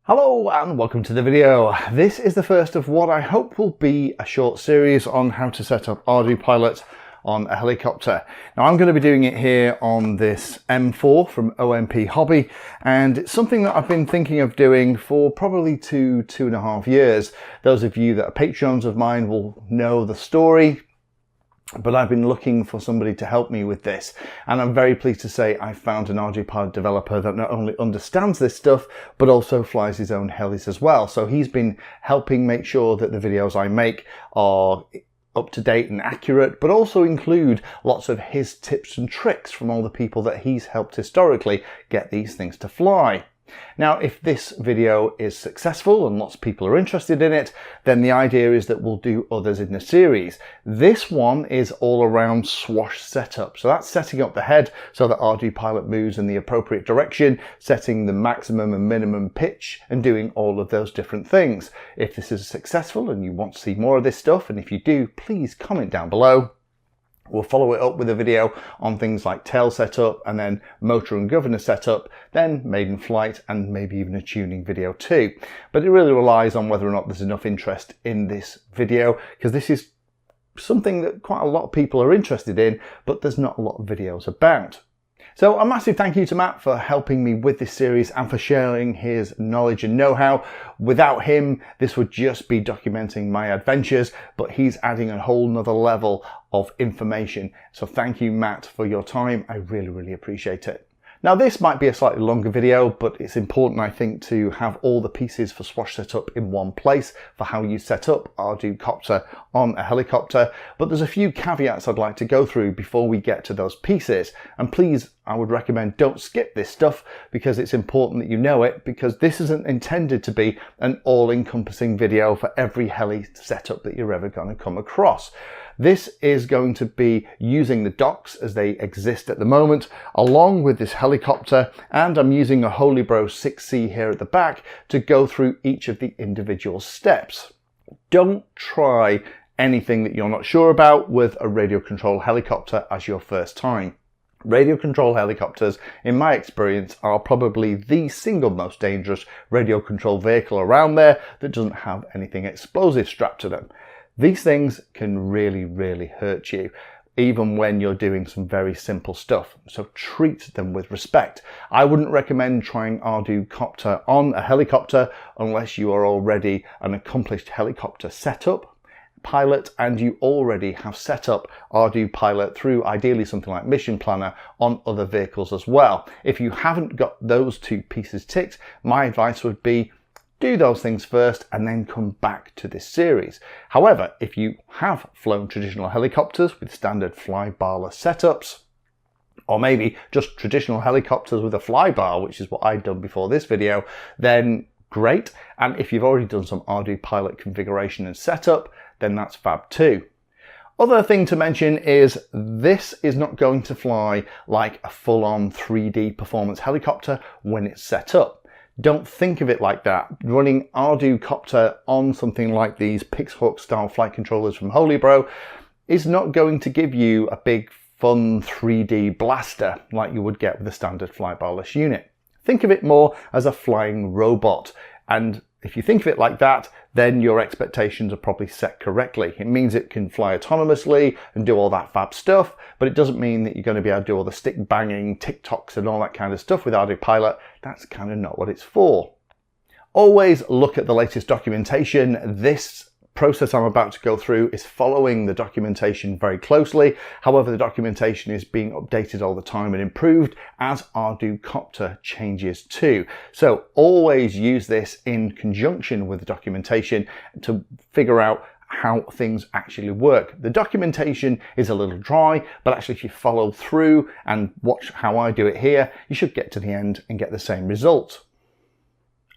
Hello and welcome to the video. This is the first of what I hope will be a short series on how to set up ArduPilot on a helicopter. Now I'm going to be doing it here on this M4 from OMP Hobby, and it's something that I've been thinking of doing for probably two and a half years. Those of you that are Patreons of mine will know the story. But I've been looking for somebody to help me with this, and I'm very pleased to say I found an ArduPilot developer that not only understands this stuff but also flies his own helis as well. So he's been helping make sure that the videos I make are up to date and accurate, but also include lots of his tips and tricks from all the people that he's helped historically get these things to fly. Now, if this video is successful and lots of people are interested in it, then the idea is that we'll do others in the series. This one is all around swash setup. So that's setting up the head so that ArduPilot moves in the appropriate direction, setting the maximum and minimum pitch, and doing all of those different things. If this is successful and you want to see more of this stuff, and if you do, please comment down below. We'll follow it up with a video on things like tail setup, and then motor and governor setup, then maiden flight, and maybe even a tuning video too. But it really relies on whether or not there's enough interest in this video, because this is something that quite a lot of people are interested in, but there's not a lot of videos about. So a massive thank you to Matt for helping me with this series and for sharing his knowledge and know-how. Without him, this would just be documenting my adventures, but he's adding a whole nother level of information. So thank you, Matt, for your time. I really appreciate it. Now this might be a slightly longer video, but it's important, I think, to have all the pieces for swash setup in one place for how you set up ArduCopter on a helicopter. But there's a few caveats I'd like to go through before we get to those pieces. And please, I would recommend don't skip this stuff, because it's important that you know it, because this isn't intended to be an all-encompassing video for every heli setup that you're ever going to come across. This is going to be using the docks as they exist at the moment, along with this helicopter, and I'm using a Holybro 6C here at the back to go through each of the individual steps. Don't try anything that you're not sure about with a radio control helicopter as your first time. Radio control helicopters, in my experience, are probably the single most dangerous radio control vehicle around there that doesn't have anything explosive strapped to them. These things can really hurt you, even when you're doing some very simple stuff. So treat them with respect. I wouldn't recommend trying ArduCopter on a helicopter unless you are already an accomplished helicopter setup pilot and you already have set up ArduPilot through ideally something like Mission Planner on other vehicles as well. If you haven't got those two pieces ticked, my advice would be do those things first and then come back to this series. However, if you have flown traditional helicopters with standard flybarless setups, or maybe just traditional helicopters with a flybar, which is what I'd done before this video, then great. And if you've already done some ArduPilot configuration and setup, then that's fab too. Other thing to mention is this is not going to fly like a full-on 3D performance helicopter when it's set up. Don't think of it like that. Running ArduCopter on something like these Pixhook style flight controllers from Holybro is not going to give you a big fun 3D blaster like you would get with a standard flybarless unit. Think of it more as a flying robot, and if you think of it like that, then your expectations are probably set correctly. It means it can fly autonomously and do all that fab stuff, but it doesn't mean that you're going to be able to do all the stick banging, TikToks and all that kind of stuff with ArduPilot. That's kind of not what it's for. Always look at the latest documentation. This process I'm about to go through is following the documentation very closely. However, the documentation is being updated all the time and improved as ArduCopter changes too. So always use this in conjunction with the documentation to figure out how things actually work. The documentation is a little dry, but actually if you follow through and watch how I do it here, you should get to the end and get the same result.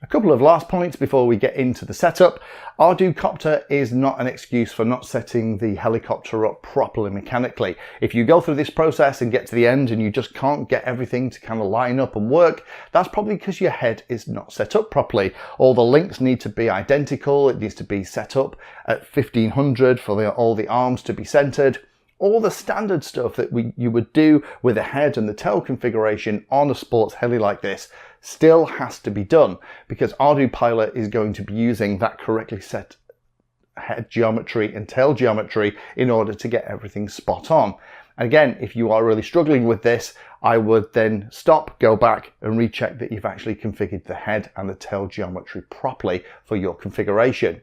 A couple of last points before we get into the setup. ArduCopter is not an excuse for not setting the helicopter up properly mechanically. If you go through this process and get to the end and you just can't get everything to kind of line up and work, that's probably because your head is not set up properly. All the links need to be identical. It needs to be set up at 1500 for all the arms to be centered. all the standard stuff that you would do with the head and the tail configuration on a sports heli like this still has to be done, because ArduPilot is going to be using that correctly set head geometry and tail geometry in order to get everything spot on. And again, if you are really struggling with this, I would then stop, go back and recheck that you've actually configured the head and the tail geometry properly for your configuration.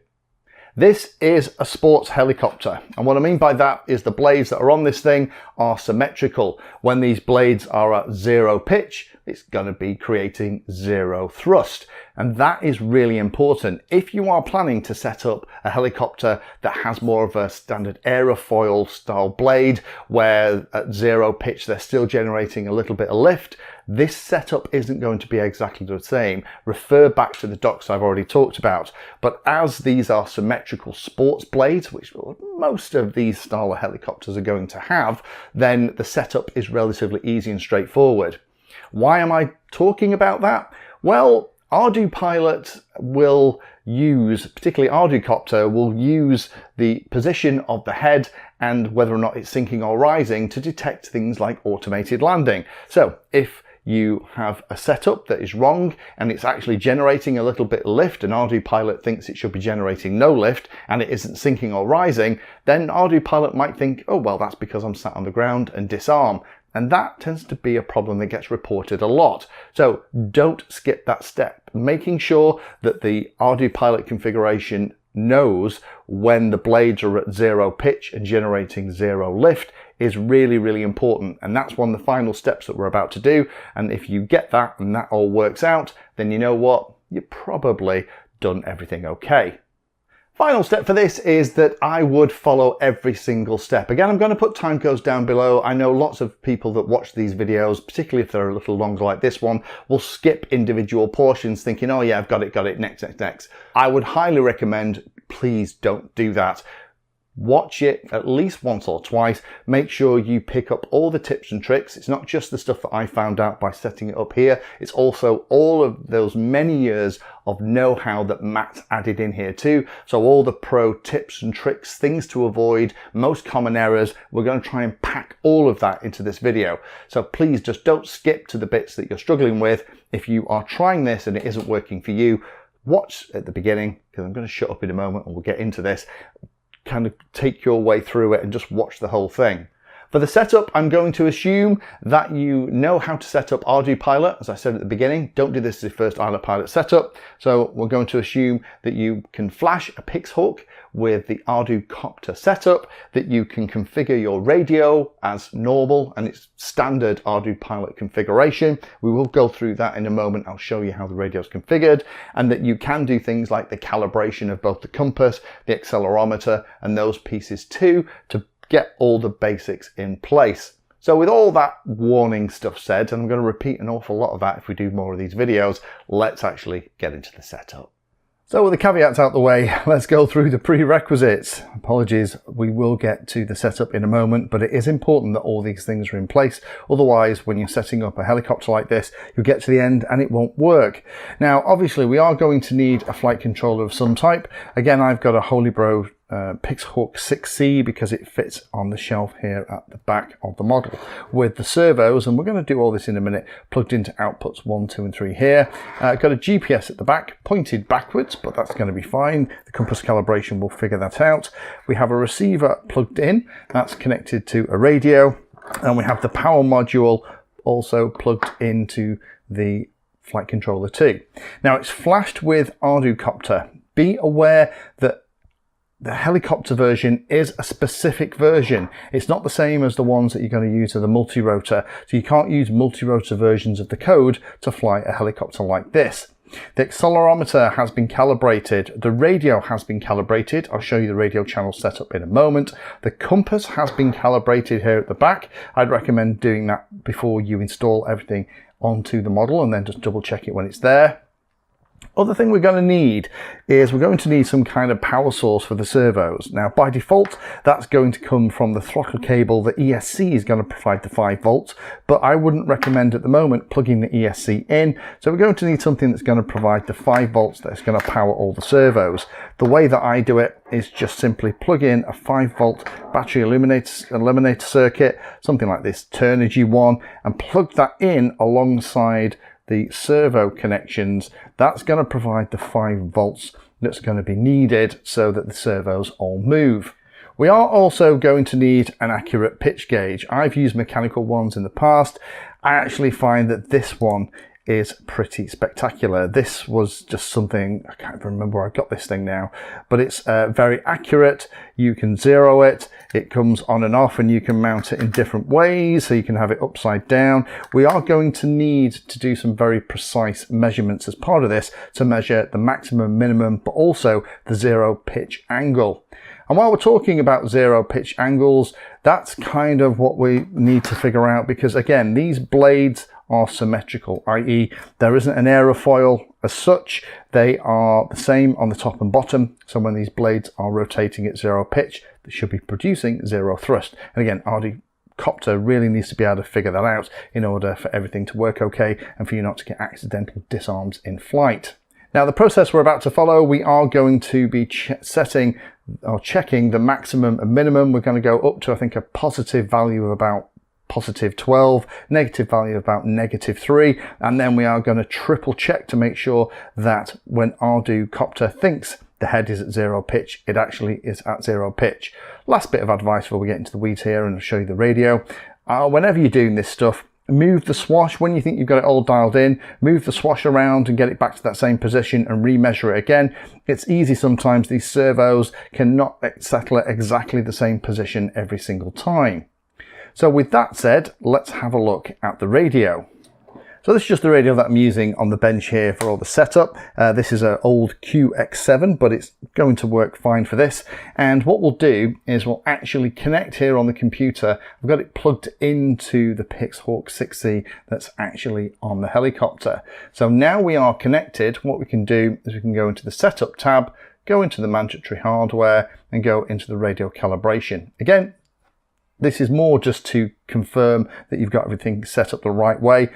This is a sports helicopter, and what I mean by that is the blades that are on this thing are symmetrical. When these blades are at zero pitch, it's going to be creating zero thrust, and that is really important. If you are planning to set up a helicopter that has more of a standard aerofoil style blade, where at zero pitch they're still generating a little bit of lift, this setup isn't going to be exactly the same. Refer back to the docs I've already talked about. But as these are symmetrical sports blades, which most of these style of helicopters are going to have, then the setup is relatively easy and straightforward. Why am I talking about that? Well, ArduPilot will use, particularly ArduCopter, will use the position of the head and whether or not it's sinking or rising to detect things like automated landing. So if you have a setup that is wrong and it's actually generating a little bit of lift and ArduPilot thinks it should be generating no lift and it isn't sinking or rising, then ArduPilot might think, oh well, that's because I'm sat on the ground, and disarm. And that tends to be a problem that gets reported a lot. So don't skip that step. Making sure that the ArduPilot configuration knows when the blades are at zero pitch and generating zero lift is really, really important. And that's one of the final steps that we're about to do. And if you get that and that all works out, then you know what? You've probably done everything okay. Final step for this is that I would follow every single step. Again, I'm going to put timecodes down below. I know lots of people that watch these videos, particularly if they're a little longer like this one, will skip individual portions thinking, oh yeah, I've got it, next. I would highly recommend, please don't do that. Watch it at least once or twice. Make sure you pick up all the tips and tricks. It's not just the stuff that I found out by setting it up here. It's also all of those many years of know-how that Matt added in here too. So all the pro tips and tricks, things to avoid, most common errors, we're going to try and pack all of that into this video. So please just don't skip to the bits that you're struggling with. If you are trying this and it isn't working for you, watch at the beginning, because I'm going to shut up in a moment and we'll get into this. Kind of take your way through it and just watch the whole thing. For the setup, I'm going to assume that you know how to set up ArduPilot. As I said at the beginning, don't do this as your first ArduPilot setup. So we're going to assume that you can flash a Pix hook with the ArduCopter setup, that you can configure your radio as normal and it's standard ArduPilot configuration. We will go through that in a moment. I'll show you how the radio is configured, and that you can do things like the calibration of both the compass, the accelerometer, and those pieces too, to get all the basics in place. So with all that warning stuff said, and I'm going to repeat an awful lot of that if we do more of these videos, let's actually get into the setup. So with the caveats out the way, let's go through the prerequisites. Apologies, we will get to the setup in a moment, but it is important that all these things are in place. Otherwise, when you're setting up a helicopter like this, you'll get to the end and it won't work. Now, obviously, we are going to need a flight controller of some type. Again, I've got a Holybro Pix Hook 6C because it fits on the shelf here at the back of the model with the servos, and we're going to do all this in a minute, plugged into outputs 1, 2 and 3 here. Got a GPS at the back, pointed backwards, but that's going to be fine. The compass calibration will figure that out. We have a receiver plugged in, that's connected to a radio, and we have the power module also plugged into the flight controller too. Now it's flashed with ArduCopter. Be aware that the helicopter version is a specific version. It's not the same as the ones that you're going to use as a multi-rotor. So you can't use multi-rotor versions of the code to fly a helicopter like this. The accelerometer has been calibrated. The radio has been calibrated. I'll show you the radio channel setup in a moment. The compass has been calibrated here at the back. I'd recommend doing that before you install everything onto the model and then just double check it when it's there. Other thing we're going to need is we're going to need some kind of power source for the servos. Now by default that's going to come from the throttle cable. The ESC is going to provide the 5 volts, but I wouldn't recommend at the moment plugging the ESC in. So we're going to need something that's going to provide the 5 volts that's going to power all the servos. The way that I do it is just simply plug in a 5 volt battery eliminator circuit, something like this Turnigy one, and plug that in alongside the servo connections. That's going to provide the 5 volts that's going to be needed so that the servos all move. We are also going to need an accurate pitch gauge. I've used mechanical ones in the past. I actually find that this one is pretty spectacular. This was just something, I can't remember where I got this thing now, but it's very accurate. You can zero it. It comes on and off, and you can mount it in different ways, so you can have it upside down. We are going to need to do some very precise measurements as part of this to measure the maximum, minimum, but also the zero pitch angle. And while we're talking about zero pitch angles, that's kind of what we need to figure out, because again, these blades are symmetrical, i.e. there isn't an aerofoil as such. They are the same on the top and bottom. So when these blades are rotating at zero pitch, they should be producing zero thrust. And again, ArduCopter really needs to be able to figure that out in order for everything to work okay and for you not to get accidental disarms in flight. Now the process we're about to follow, we are going to be setting or checking the maximum and minimum. We're going to go up to, I think, a positive value of about positive 12, negative value of about negative 3, and then we are going to triple check to make sure that when ArduCopter thinks the head is at zero pitch, it actually is at zero pitch. Last bit of advice before we get into the weeds here and I'll show you the radio. Whenever you're doing this stuff, move the swash. When you think you've got it all dialed in, move the swash around and get it back to that same position and remeasure it again. It's easy sometimes. These servos cannot settle at exactly the same position every single time. So with that said, let's have a look at the radio. So this is just the radio that I'm using on the bench here for all the setup. This is an old QX7, but it's going to work fine for this. And what we'll do is we'll actually connect here on the computer. I've got it plugged into the Pixhawk 6C that's actually on the helicopter. So now we are connected. What we can do is we can go into the setup tab, go into the mandatory hardware and go into the radio calibration. Again, this is more just to confirm that you've got everything set up the right way.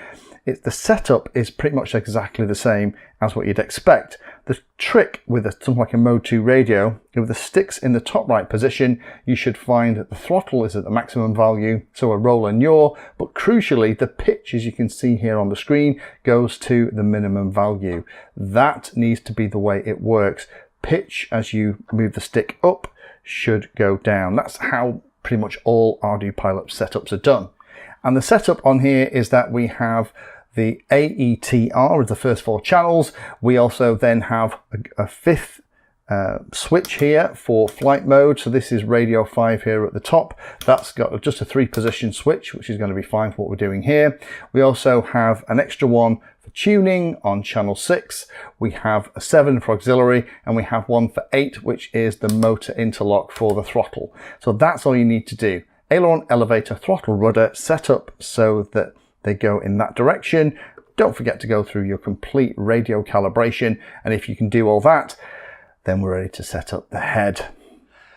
The setup is pretty much exactly the same as what you'd expect. The trick with something like a Mode 2 radio, with the sticks in the top right position, you should find that the throttle is at the maximum value, so a roll and yaw, but crucially the pitch, as you can see here on the screen, goes to the minimum value. That needs to be the way it works. Pitch, as you move the stick up, should go down. That's how pretty much all ArduPilot setups are done. And the setup on here is that we have the AETR as the first 4 channels. We also then have a 5th switch here for flight mode. So this is radio 5 here at the top. That's got just a 3-position switch, which is going to be fine for what we're doing here. We also have an extra one for tuning on channel 6. We have a 7 for auxiliary, and we have one for 8, which is the motor interlock for the throttle. So that's all you need to do. Aileron, elevator, throttle, rudder set up so that they go in that direction. Don't forget to go through your complete radio calibration, and if you can do all that, then we're ready to set up the head.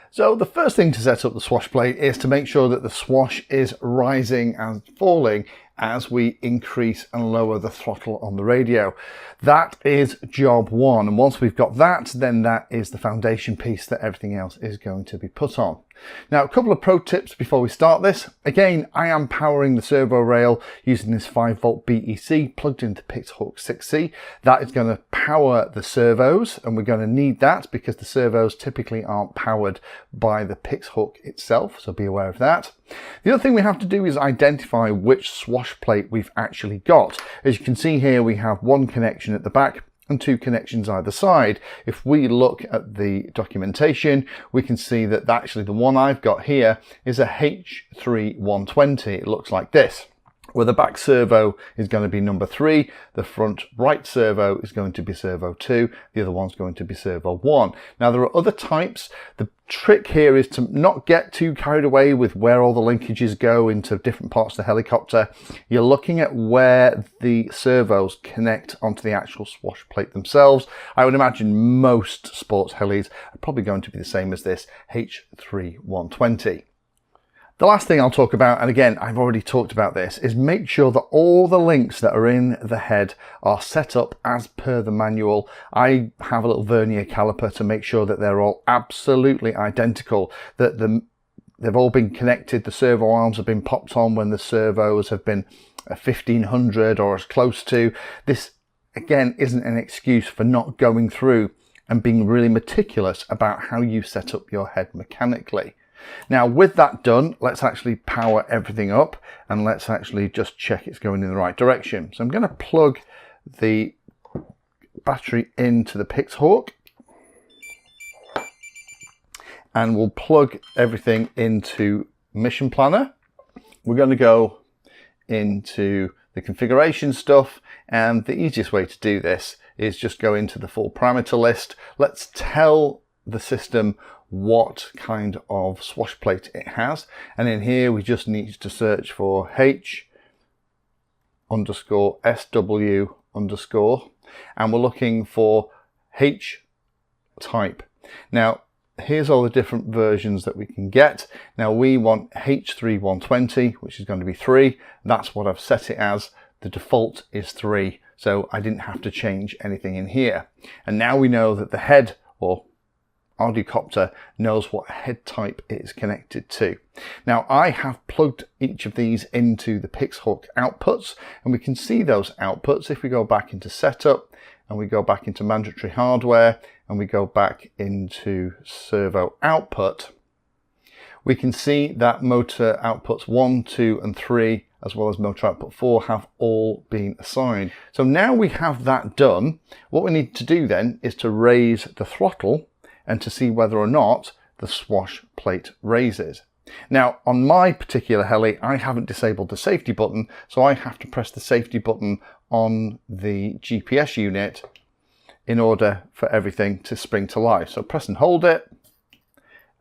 So the first thing to set up the swash plate is to make sure that the swash is rising and falling as we increase and lower the throttle on the radio. That is job one, and once we've got that, then that is the foundation piece that everything else is going to be put on. Now, a couple of pro tips before we start this. Again, I am powering the servo rail using this 5 volt BEC plugged into Pixhawk 6C. That is going to power the servos, and we're going to need that because the servos typically aren't powered by the Pixhawk itself, so be aware of that. The other thing we have to do is identify which swash plate we've actually got. As you can see here, we have one connection at the back and 2 connections either side. If we look at the documentation, we can see that actually the one I've got here is a H3120. It looks like this. where the back servo is going to be number 3, the front right servo is going to be servo 2, the other one's going to be servo 1. Now there are other types. The trick here is to not get too carried away with where all the linkages go into different parts of the helicopter. You're looking at where the servos connect onto the actual swash plate themselves. I would imagine most sports helis are probably going to be the same as this H3120. The last thing I'll talk about, and again, I've already talked about this, is make sure that all the links that are in the head are set up as per the manual. I have a little vernier caliper to make sure that they're all absolutely identical, that they've all been connected, the servo arms have been popped on when the servos have been 1500 or as close to. This, again, isn't an excuse for not going through and being really meticulous about how you set up your head mechanically. Now with that done, let's actually power everything up and let's actually just check it's going in the right direction. So I'm going to plug the battery into the Pixhawk and we'll plug everything into Mission Planner. We're going to go into the configuration stuff, and the easiest way to do this is just go into the full parameter list. Let's tell the system what kind of swash plate it has, and in here we just need to search for H_SW_, and we're looking for H type. Now here's all the different versions that we can get. Now we want H3120, which is going to be 3. That's what I've set it as. The default is 3, so I didn't have to change anything in here. And now we know that the head, or ArduCopter, knows what head type it is connected to. Now I have plugged each of these into the Pixhawk outputs, and we can see those outputs if we go back into setup and we go back into mandatory hardware and we go back into servo output. We can see that motor outputs 1, 2 and 3 as well as motor output 4 have all been assigned. So now we have that done, what we need to do then is to raise the throttle and to see whether or not the swash plate raises. Now on my particular heli, I haven't disabled the safety button, so I have to press the safety button on the GPS unit in order for everything to spring to life. So press and hold it,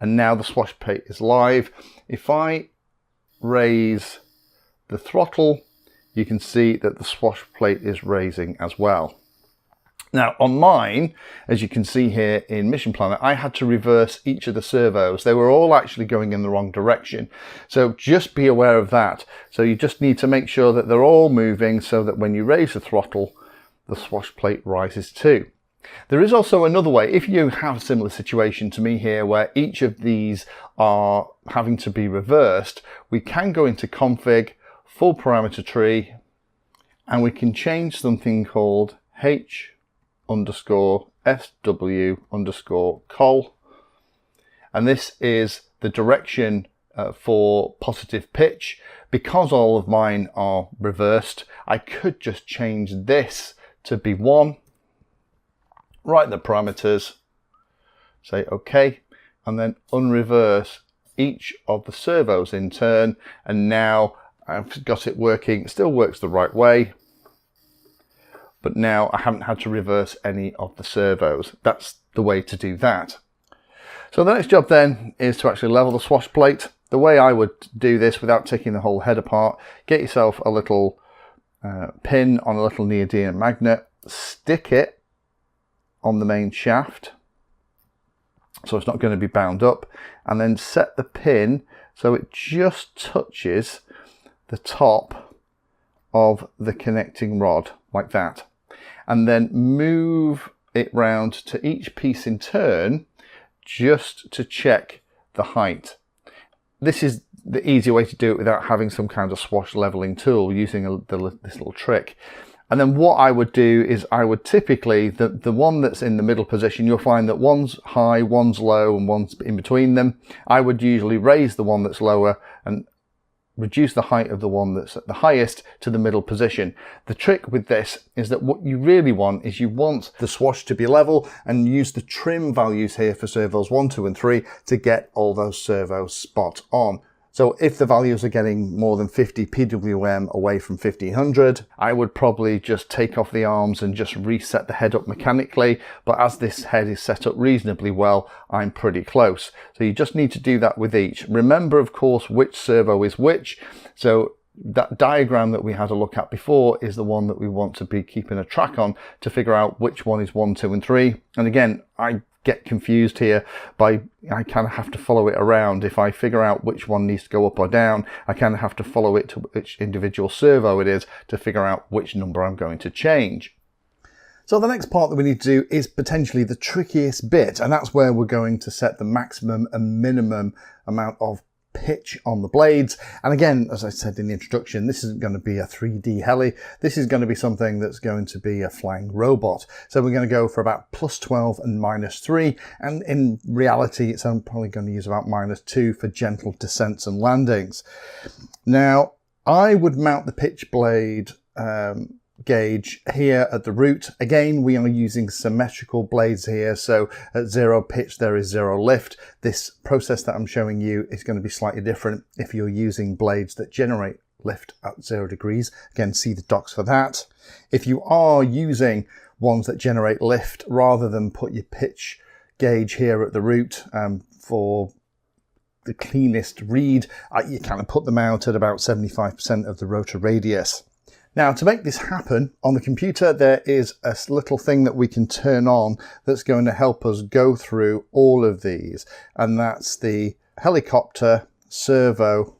and now the swash plate is live. If I raise the throttle, you can see that the swash plate is raising as well. Now on mine, as you can see here in Mission Planner, I had to reverse each of the servos. They were all actually going in the wrong direction. So just be aware of that. So you just need to make sure that they're all moving so that when you raise the throttle, the swash plate rises too. There is also another way. If you have a similar situation to me here where each of these are having to be reversed, we can go into config, full parameter tree, and we can change something called H_SW_col, and this is the direction for positive pitch. Because all of mine are reversed, I could just change this to be 1, write the parameters, say OK, and then unreverse each of the servos in turn, and now I've got it working. It still works the right way, but now I haven't had to reverse any of the servos. That's the way to do that. So the next job then is to actually level the swash plate. The way I would do this without taking the whole head apart, get yourself a little pin on a little neodymium magnet, stick it on the main shaft so it's not going to be bound up, and then set the pin so it just touches the top of the connecting rod like that, and then move it round to each piece in turn just to check the height. This is the easy way to do it without having some kind of swash leveling tool, using this little trick. And then what I would do is I would typically, the one that's in the middle position, you'll find that one's high, one's low, and one's in between them. I would usually raise the one that's lower and reduce the height of the one that's at the highest to the middle position. The trick with this is that what you really want is you want the swash to be level, and use the trim values here for servos 1, 2 and 3 to get all those servos spot on. So if the values are getting more than 50 PWM away from 1500, I would probably just take off the arms and just reset the head up mechanically. But as this head is set up reasonably well, I'm pretty close. So you just need to do that with each. Remember, of course, which servo is which. So that diagram that we had a look at before is the one that we want to be keeping a track on to figure out which one is 1, 2, and 3. And again, I get confused here by I kind of have to follow it around. If I figure out which one needs to go up or down, I kind of have to follow it to which individual servo it is to figure out which number I'm going to change. So the next part that we need to do is potentially the trickiest bit, and that's where we're going to set the maximum and minimum amount of pitch on the blades. And again, as I said in the introduction, this isn't going to be a 3D heli. This is going to be something that's going to be a flying robot. So we're going to go for about +12 and -3. And in reality, it's probably going to use about -2 for gentle descents and landings. Now, I would mount the pitch blade gauge here at the root. Again, we are using symmetrical blades here, so at 0 pitch there is 0 lift. This process that I'm showing you is going to be slightly different if you're using blades that generate lift at 0 degrees. Again, see the docs for that. If you are using ones that generate lift, rather than put your pitch gauge here at the root for the cleanest read, you kind of put them out at about 75% of the rotor radius. Now, to make this happen on the computer, there is a little thing that we can turn on that's going to help us go through all of these, and that's the helicopter servo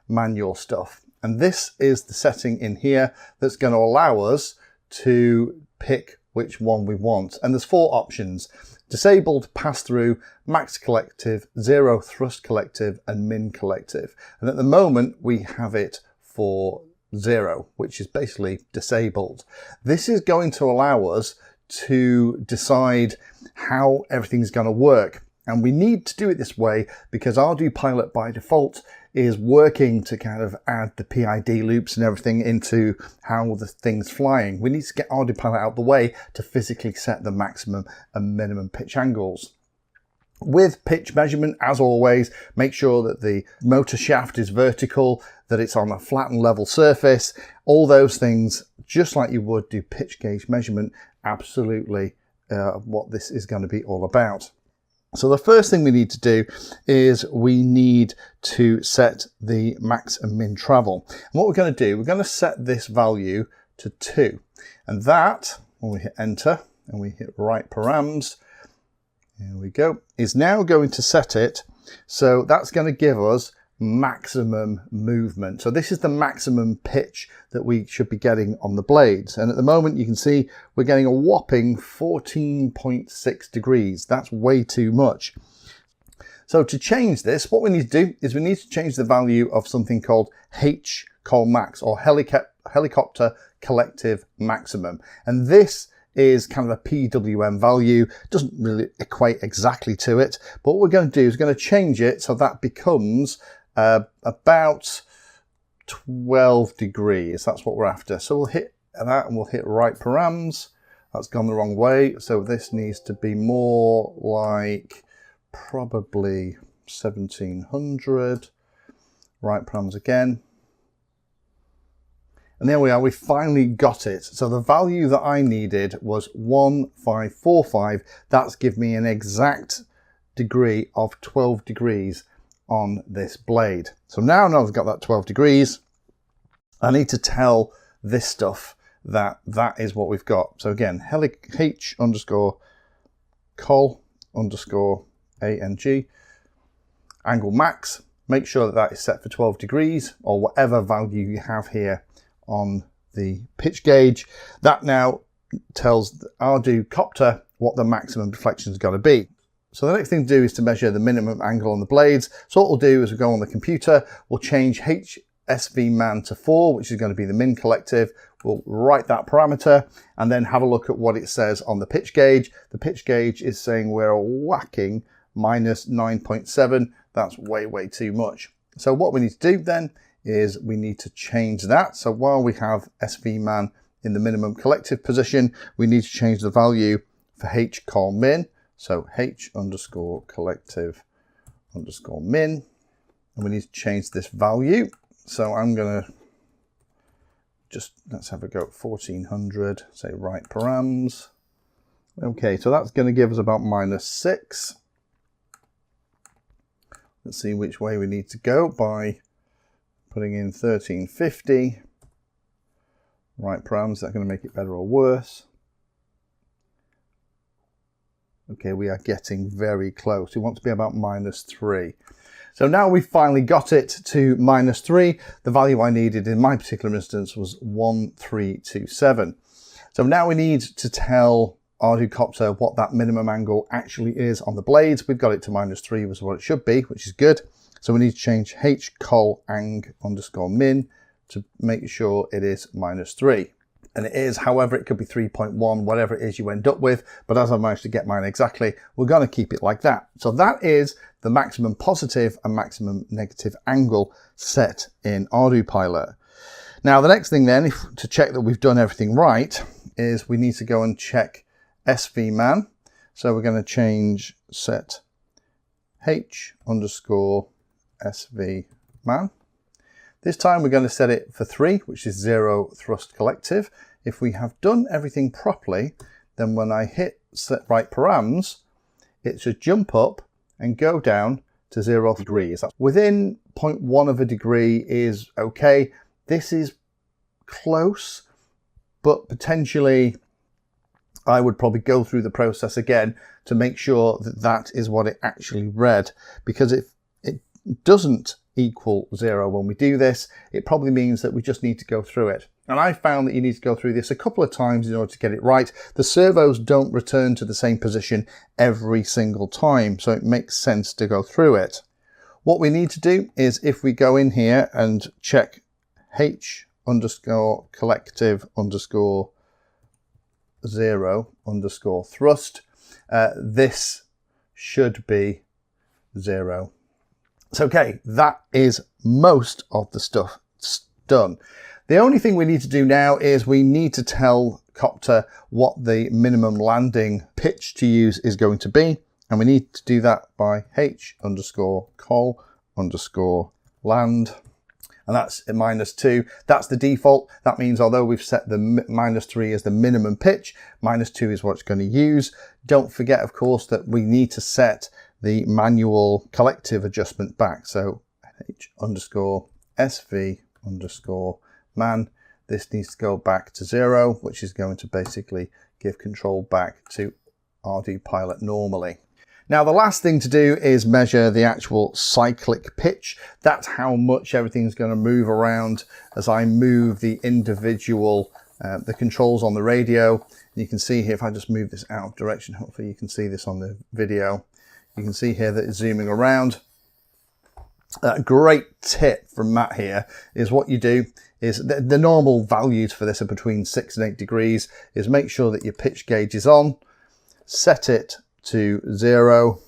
manual stuff. And this is the setting in here that's going to allow us to pick which one we want. And there's 4 options: disabled, pass-through, max collective, 0 thrust collective, and min collective. And at the moment, we have it for 0, which is basically disabled. This is going to allow us to decide how everything's going to work. And we need to do it this way because ArduPilot by default is working to kind of add the PID loops and everything into how the thing's flying. We need to get ArduPilot out the way to physically set the maximum and minimum pitch angles. With pitch measurement, as always, make sure that the motor shaft is vertical, that it's on a flat and level surface. All those things, just like you would do pitch gauge measurement, absolutely what this is going to be all about. So the first thing we need to do is we need to set the max and min travel. And what we're going to do, we're going to set this value to 2. And that, when we hit enter and we hit write params, here we go, is now going to set it. So that's going to give us maximum movement. So this is the maximum pitch that we should be getting on the blades. And at the moment, you can see we're getting a whopping 14.6 degrees. That's way too much. So to change this, what we need to do is we need to change the value of something called HCOL or helicopter collective maximum. And this is kind of a PWM value. Doesn't really equate exactly to it, but what we're going to do is we're going to change it so that becomes about 12 degrees. That's what we're after. So we'll hit that and we'll hit write params. That's gone the wrong way. So this needs to be more like probably 1700. Write params again. And there we are, we finally got it. So the value that I needed was 1545. That's given me an exact degree of 12 degrees on this blade. So now I've got that 12 degrees, I need to tell this stuff that that is what we've got. So again, h_col_ang, angle max, make sure that that is set for 12 degrees or whatever value you have here on the pitch gauge. That now tells the ArduCopter what the maximum deflection is going to be. So the next thing to do is to measure the minimum angle on the blades. So what we'll do is we'll go on the computer, we'll change HSVMan to 4, which is going to be the min collective. We'll write that parameter and then have a look at what it says on the pitch gauge. The pitch gauge is saying we're a whacking -9.7. That's way too much. So what we need to do then is we need to change that. So while we have SVMan in the minimum collective position, we need to change the value for HCOL_min. So h_collective_min. and we need to change this value. So I'm going to let's have a go at 1400, say right params. Okay, so that's going to give us about -6. Let's see which way we need to go by putting in 1350. Right params, is that going to make it better or worse? Okay, we are getting very close. We want to be about -3. So now we've finally got it to -3. The value I needed in my particular instance was 1327. So now we need to tell ArduCopter what that minimum angle actually is on the blades. We've got it to -3, was what it should be, which is good. So we need to change hcol_ang_min to make sure it is -3. And it is, however, it could be 3.1, whatever it is you end up with. But as I managed to get mine exactly, we're going to keep it like that. So that is the maximum positive and maximum negative angle set in ArduPilot. Now, the next thing then, to check that we've done everything right, is we need to go and check svman. So we're going to change set h_svman. This time we're going to set it for 3, which is 0 thrust collective. If we have done everything properly, then when I hit set right params, it should jump up and go down to 0 degrees. Within 0.1 of a degree is okay. This is close, but potentially I would probably go through the process again to make sure that that is what it actually read, because if it doesn't equal 0 when we do this, it probably means that we just need to go through it. And I found that you need to go through this a couple of times in order to get it right. The servos don't return to the same position every single time, so it makes sense to go through it. What we need to do is, if we go in here and check h_collective_0_thrust, this should be 0. So, okay, that is most of the stuff done. The only thing we need to do now is we need to tell Copter what the minimum landing pitch to use is going to be. And we need to do that by h_col_land. And that's at -2. That's the default. That means although we've set the -3 as the minimum pitch, -2 is what it's going to use. Don't forget, of course, that we need to set the manual collective adjustment back. So h_sv_man, this needs to go back to 0, which is going to basically give control back to ArduPilot normally. Now, the last thing to do is measure the actual cyclic pitch. That's how much everything's going to move around as I move the individual the controls on the radio. And you can see here, if I just move this out of direction, hopefully you can see this on the video. You can see here that it's zooming around. A great tip from Matt here is what you do is the normal values for this are between 6 and 8 degrees, is make sure that your pitch gauge is on, set it to 0,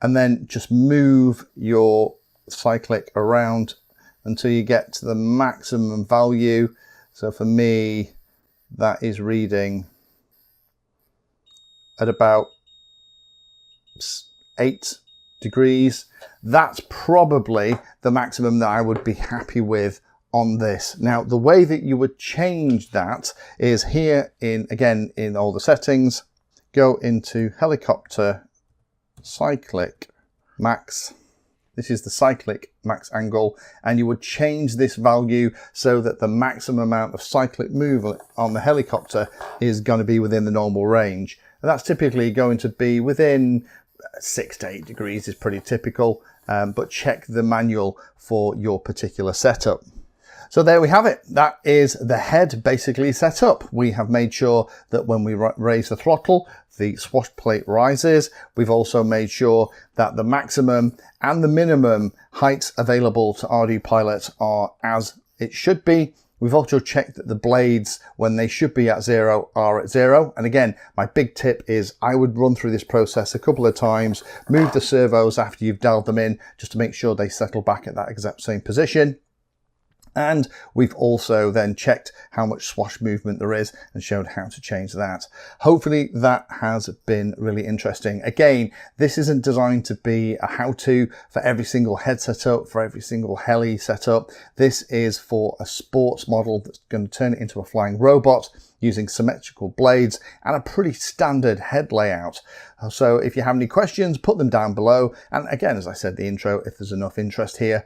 and then just move your cyclic around until you get to the maximum value. So for me, that is reading at about 8 degrees. That's probably the maximum that I would be happy with on this. Now, the way that you would change that is here again in all the settings, go into helicopter cyclic max. This is the cyclic max angle, and you would change this value so that the maximum amount of cyclic movement on the helicopter is going to be within the normal range. And that's typically going to be within 6 to 8 degrees is pretty typical, but check the manual for your particular setup. So there we have it. That is the head basically set up. We have made sure that when we raise the throttle, the swash plate rises. We've also made sure that the maximum and the minimum heights available to ArduPilot are as it should be. We've also checked that the blades, when they should be at 0, are at 0. And again, my big tip is I would run through this process a couple of times, move the servos after you've dialed them in, just to make sure they settle back at that exact same position. And we've also then checked how much swash movement there is and showed how to change that. Hopefully that has been really interesting. Again, this isn't designed to be a how-to for every single head setup, for every single heli setup. This is for a sports model that's going to turn it into a flying robot using symmetrical blades and a pretty standard head layout. So if you have any questions, put them down below. And again, as I said in the intro, if there's enough interest here,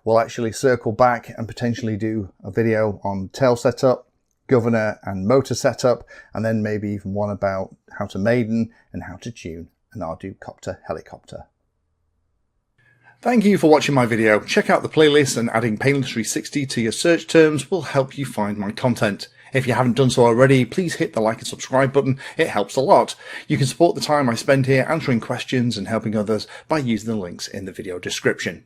we'll actually circle back and potentially do a video on tail setup, governor and motor setup, and then maybe even one about how to maiden and how to tune an ArduCopter helicopter. Thank you for watching my video. Check out the playlist, and adding Painless 360 to your search terms will help you find my content. If you haven't done so already, please hit the like and subscribe button. It helps a lot. You can support the time I spend here answering questions and helping others by using the links in the video description.